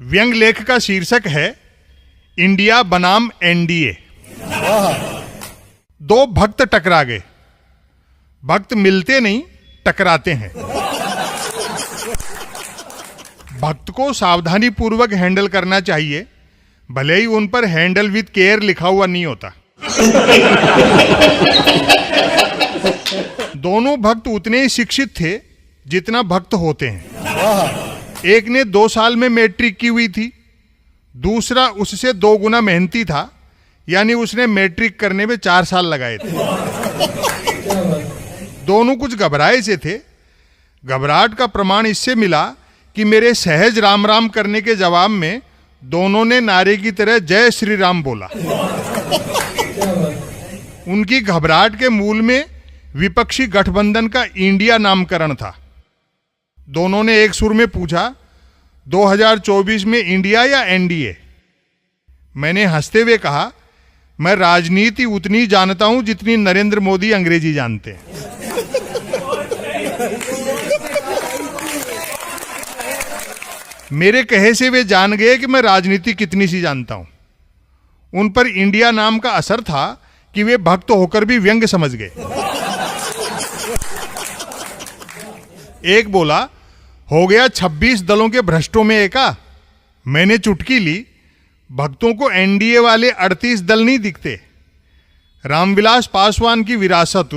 व्यंग लेख का शीर्षक है इंडिया बनाम एनडीए। दो भक्त टकरा गए। भक्त मिलते नहीं, टकराते हैं। भक्त को सावधानी पूर्वक हैंडल करना चाहिए, भले ही उन पर हैंडल विद केयर लिखा हुआ नहीं होता। दोनों भक्त उतने ही शिक्षित थे जितना भक्त होते हैं। एक ने 2 साल में मैट्रिक की हुई थी, दूसरा उससे 2 गुना मेहनती था, यानी उसने मैट्रिक करने में 4 साल लगाए थे। दोनों कुछ घबराए से थे। घबराहट का प्रमाण इससे मिला कि मेरे सहज राम राम करने के जवाब में दोनों ने नारे की तरह जय श्री राम बोला। उनकी घबराहट के मूल में विपक्षी गठबंधन का इंडिया नामकरण था। दोनों ने एक सुर में पूछा, 2024 में इंडिया या एनडीए? मैंने हंसते हुए कहा, मैं राजनीति उतनी जानता हूं जितनी नरेंद्र मोदी अंग्रेजी जानते हैं। मेरे कहे से वे जान गए कि मैं राजनीति कितनी सी जानता हूं। उन पर इंडिया नाम का असर था कि वे भक्त होकर भी व्यंग समझ गए। एक बोला, हो गया 26 दलों के भ्रष्टों में एका। मैंने चुटकी ली, भक्तों को एनडीए वाले 38 दल नहीं दिखते। रामविलास पासवान की विरासत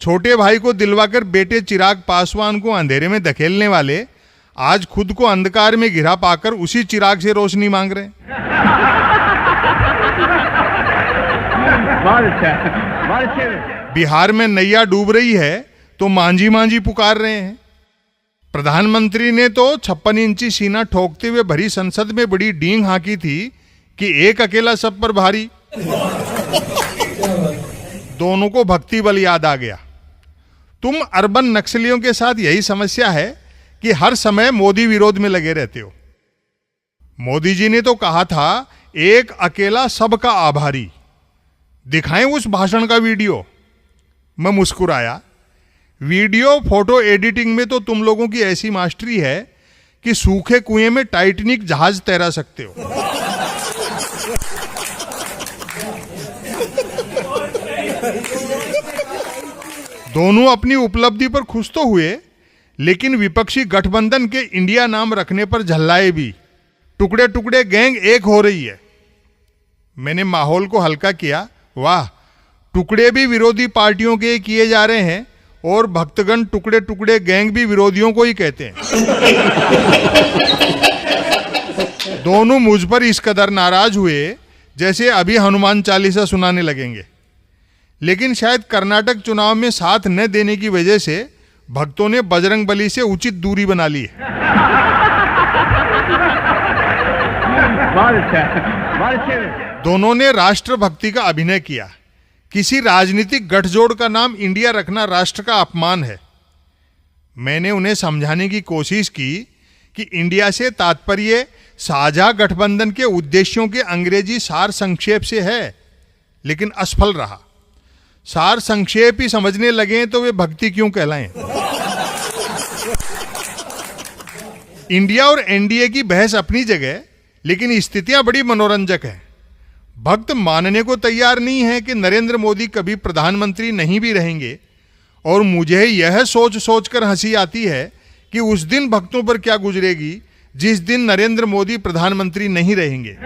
छोटे भाई को दिलवाकर बेटे चिराग पासवान को अंधेरे में धकेलने वाले आज खुद को अंधकार में घिरा पाकर उसी चिराग से रोशनी मांग रहे हैं। बिहार में नैया डूब रही है तो मांझी मांझी पुकार रहे हैं। प्रधानमंत्री ने तो 56 इंची सीना ठोकते हुए भरी संसद में बड़ी डींग हाकी थी कि एक अकेला सब पर भारी। दोनों को भक्ति बल याद आ गया। तुम अर्बन नक्सलियों के साथ यही समस्या है कि हर समय मोदी विरोध में लगे रहते हो। मोदी जी ने तो कहा था, एक अकेला सबका आभारी। दिखाएं उस भाषण का वीडियो। मैं मुस्कुराया। वीडियो फोटो एडिटिंग में तो तुम लोगों की ऐसी मास्टरी है कि सूखे कुएं में टाइटैनिक जहाज तैरा सकते हो। दोनों अपनी उपलब्धि पर खुश तो हुए, लेकिन विपक्षी गठबंधन के इंडिया नाम रखने पर झल्लाए भी। टुकड़े टुकड़े गैंग एक हो रही है। मैंने माहौल को हल्का किया। वाह, टुकड़े भी विरोधी पार्टियों के किए जा रहे हैं और भक्तगण टुकड़े टुकड़े गैंग भी विरोधियों को ही कहते हैं। दोनों मुझ पर इस कदर नाराज हुए जैसे अभी हनुमान चालीसा सुनाने लगेंगे। लेकिन शायद कर्नाटक चुनाव में साथ न देने की वजह से भक्तों ने बजरंग बली से उचित दूरी बना ली है। दोनों ने राष्ट्रभक्ति का अभिनय किया। किसी राजनीतिक गठजोड़ का नाम इंडिया रखना राष्ट्र का अपमान है। मैंने उन्हें समझाने की कोशिश की कि इंडिया से तात्पर्य साझा गठबंधन के उद्देश्यों के अंग्रेजी सार संक्षेप से है, लेकिन असफल रहा। सार संक्षेप ही समझने लगे तो वे भक्ति क्यों कहलाएं। इंडिया और एनडीए की बहस अपनी जगह, लेकिन स्थितियां बड़ी मनोरंजक हैं। भक्त मानने को तैयार नहीं है कि नरेंद्र मोदी कभी प्रधानमंत्री नहीं भी रहेंगे, और मुझे यह सोच सोचकर हंसी आती है कि उस दिन भक्तों पर क्या गुजरेगी जिस दिन नरेंद्र मोदी प्रधानमंत्री नहीं रहेंगे।